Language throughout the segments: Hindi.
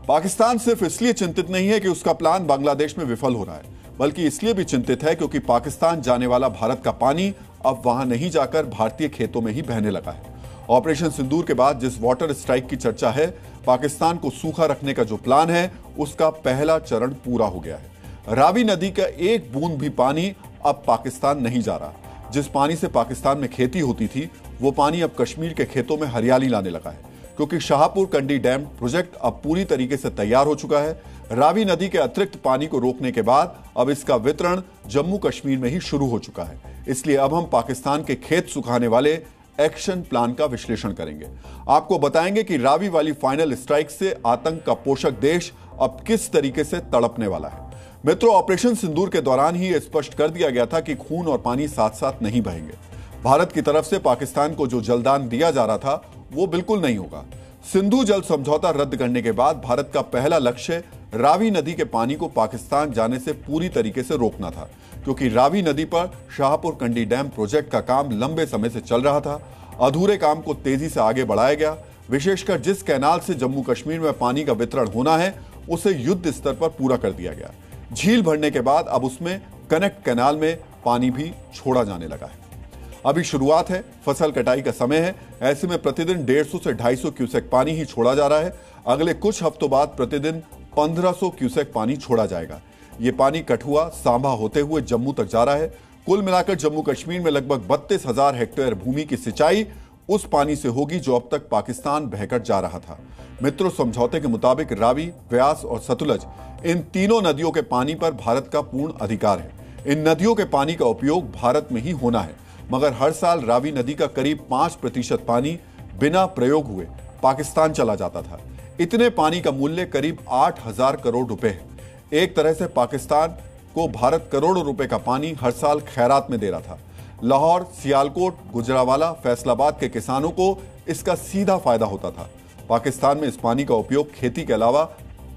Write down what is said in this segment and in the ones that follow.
पाकिस्तान सिर्फ इसलिए चिंतित नहीं है कि उसका प्लान बांग्लादेश में विफल हो रहा है, बल्कि इसलिए भी चिंतित है क्योंकि पाकिस्तान जाने वाला भारत का पानी अब वहां नहीं जाकर भारतीय खेतों में ही बहने लगा है। ऑपरेशन सिंदूर के बाद जिस वाटर स्ट्राइक की चर्चा है, पाकिस्तान को सूखा रखने का जो प्लान है, उसका पहला चरण पूरा हो गया है। रावी नदी का एक बूंद भी पानी अब पाकिस्तान नहीं जा रहा। जिस पानी से पाकिस्तान में खेती होती थी, वो पानी अब कश्मीर के खेतों में हरियाली लाने लगा है, क्योंकि शाहपुर कंडी डैम प्रोजेक्ट अब पूरी तरीके से तैयार हो चुका है। रावी नदी के अतिरिक्त पानी को रोकने के बाद अब इसका वितरण जम्मू कश्मीर में ही शुरू हो चुका है। इसलिए अब हम पाकिस्तान के खेत सुखाने वाले एक्शन प्लान का विश्लेषण करेंगे। आपको बताएंगे कि रावी वाली फाइनल स्ट्राइक से आतंक का पोषक देश अब किस तरीके से तड़पने वाला है। मित्रों, ऑपरेशन सिंदूर के दौरान ही स्पष्ट कर दिया गया था कि खून और पानी साथ साथ नहीं बहेंगे। भारत की तरफ से पाकिस्तान को जो जलदान दिया जा रहा था, वो बिल्कुल नहीं होगा। सिंधु जल समझौता रद्द करने के बाद भारत का पहला लक्ष्य रावी नदी के पानी को पाकिस्तान जाने से पूरी तरीके से रोकना था, क्योंकि रावी नदी पर शाहपुर कंडी डैम प्रोजेक्ट का काम लंबे समय से चल रहा था। अधूरे काम को तेजी से आगे बढ़ाया गया। विशेषकर जिस कैनाल से जम्मू कश्मीर में पानी का वितरण होना है, उसे युद्ध स्तर पर पूरा कर दिया गया। झील भरने के बाद अब उसमें कनेक्ट कैनाल में पानी भी छोड़ा जाने लगा है। अभी शुरुआत है, फसल कटाई का समय है। ऐसे में प्रतिदिन 150 से 250 क्यूसेक पानी ही छोड़ा जा रहा है। अगले कुछ हफ्तों बाद प्रतिदिन 1500 क्यूसेक पानी छोड़ा जाएगा। ये पानी कठुआ, सांभा होते हुए जम्मू तक जा रहा है। कुल मिलाकर जम्मू कश्मीर में लगभग 32,000 हेक्टेयर भूमि की सिंचाई उस पानी से होगी जो अब तक पाकिस्तान बहकर जा रहा था। मित्रों, समझौते के मुताबिक रावी, व्यास और सतलुज, इन तीनों नदियों के पानी पर भारत का पूर्ण अधिकार है। इन नदियों के पानी का उपयोग भारत में ही होना है, मगर हर साल रावी नदी का करीब 5% पानी बिना प्रयोग हुए पाकिस्तान चला जाता था। इतने पानी का मूल्य करीब 8,000 करोड़ रुपए है। एक तरह से पाकिस्तान को भारत करोड़ों रुपए का पानी हर साल खैरात में दे रहा था। लाहौर, सियालकोट, गुजरावाला, फैसलाबाद के किसानों को इसका सीधा फायदा होता था। पाकिस्तान में इस पानी का उपयोग खेती के अलावा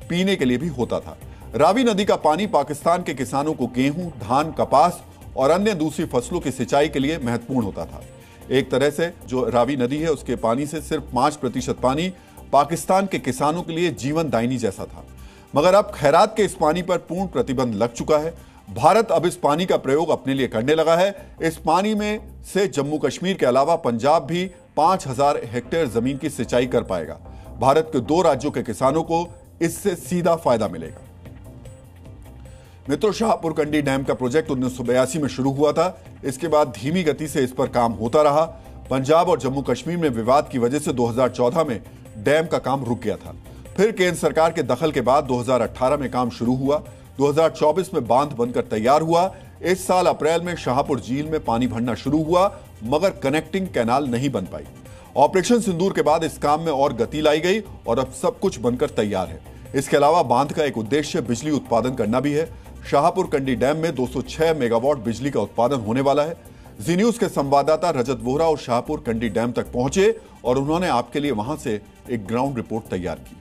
पीने के लिए भी होता था। रावी नदी का पानी पाकिस्तान के किसानों को गेहूं, धान, कपास और अन्य दूसरी फसलों की सिंचाई के लिए महत्वपूर्ण होता था। एक तरह से जो रावी नदी है, उसके पानी से सिर्फ 5% पानी पाकिस्तान के किसानों के लिए जीवन दायिनी जैसा था। मगर अब खैरात के इस पानी पर पूर्ण प्रतिबंध लग चुका है। भारत अब इस पानी का प्रयोग अपने लिए करने लगा है। इस पानी में से जम्मू कश्मीर के अलावा पंजाब भी 5,000 हेक्टेयर जमीन की सिंचाई कर पाएगा। भारत के 2 राज्यों के किसानों को इससे सीधा फायदा मिलेगा। मित्रों, शाहपुर कंडी डैम का प्रोजेक्ट 1982 में शुरू हुआ था। इसके बाद धीमी गति से इस पर काम होता रहा। पंजाब और जम्मू कश्मीर में विवाद की वजह से 2014 में डैम का काम रुक गया था। फिर केंद्र सरकार के दखल के बाद 2018 में काम शुरू हुआ। 2024 में बांध बनकर तैयार हुआ। इस साल अप्रैल में शाहपुर झील में पानी भरना शुरू हुआ, मगर कनेक्टिंग कैनाल नहीं बन पाई। ऑपरेशन सिंदूर के बाद इस काम में और गति लाई गई और अब सब कुछ बनकर तैयार है। इसके अलावा बांध का एक उद्देश्य बिजली उत्पादन करना भी है। शाहपुर कंडी डैम में 206 मेगावाट बिजली का उत्पादन होने वाला है। जी न्यूज के संवाददाता रजत वोहरा और शाहपुर कंडी डैम तक पहुंचे और उन्होंने आपके लिए वहां से एक ग्राउंड रिपोर्ट तैयार की।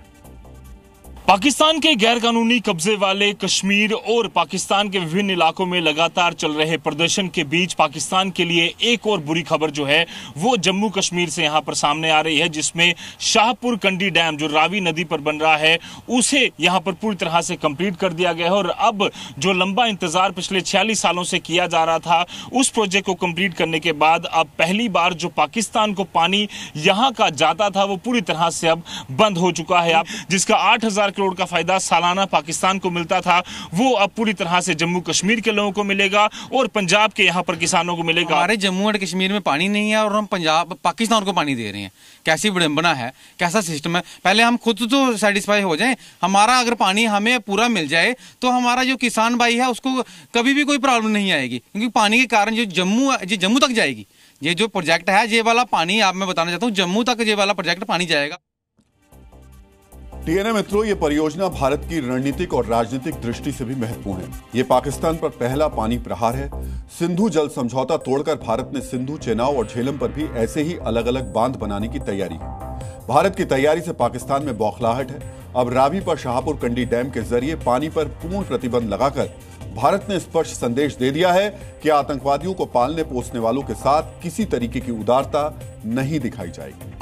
पाकिस्तान के गैरकानूनी कब्जे वाले कश्मीर और पाकिस्तान के विभिन्न इलाकों में लगातार चल रहे प्रदर्शन के बीच पाकिस्तान के लिए एक और बुरी खबर जो है वो जम्मू कश्मीर से यहां पर सामने आ रही है, जिसमें शाहपुर कंडी डैम जो रावी नदी पर बन रहा है उसे यहां पर पूरी तरह से कंप्लीट कर दिया गया है। और अब जो लंबा इंतजार पिछले 46 सालों से किया जा रहा था, उस प्रोजेक्ट को कंप्लीट करने के बाद अब पहली बार जो पाकिस्तान को पानी यहां का जाता था वो पूरी तरह से अब बंद हो चुका है। जिसका 8,000 करोड़ का फायदा सालाना पाकिस्तान को मिलता था, वो अब पूरी तरह से जम्मू कश्मीर के लोगों को मिलेगा और पंजाब के यहाँ पर किसानों को मिलेगा। हमारे जम्मू और कश्मीर में पानी नहीं है और हम पंजाब, पाकिस्तान को पानी दे रहे हैं। कैसी विडंबना है, कैसा सिस्टम है। पहले हम खुद तो सेटिस्फाई हो जाएं। हमारा अगर पानी हमें पूरा मिल जाए तो हमारा जो किसान भाई है उसको कभी भी कोई प्रॉब्लम नहीं आएगी, क्योंकि पानी के कारण जो जम्मू तक जाएगी। ये जो प्रोजेक्ट है, ये वाला पानी आप मैं बताना चाहता हूँ, जम्मू तक ये वाला प्रोजेक्ट पानी जाएगा। टीएनए मित्रों, ये परियोजना भारत की रणनीतिक और राजनीतिक दृष्टि से भी महत्वपूर्ण है। ये पाकिस्तान पर पहला पानी प्रहार है। सिंधु जल समझौता तोड़कर भारत ने सिंधु, चेनाब और झेलम पर भी ऐसे ही अलग अलग बांध बनाने की तैयारी की। भारत की तैयारी से पाकिस्तान में बौखलाहट है। अब रावी पर शाहपुर कंडी डैम के जरिए पानी पर पूर्ण प्रतिबंध लगाकर भारत ने स्पष्ट संदेश दे दिया है कि आतंकवादियों को पालने पोसने वालों के साथ किसी तरीके की उदारता नहीं दिखाई जाएगी।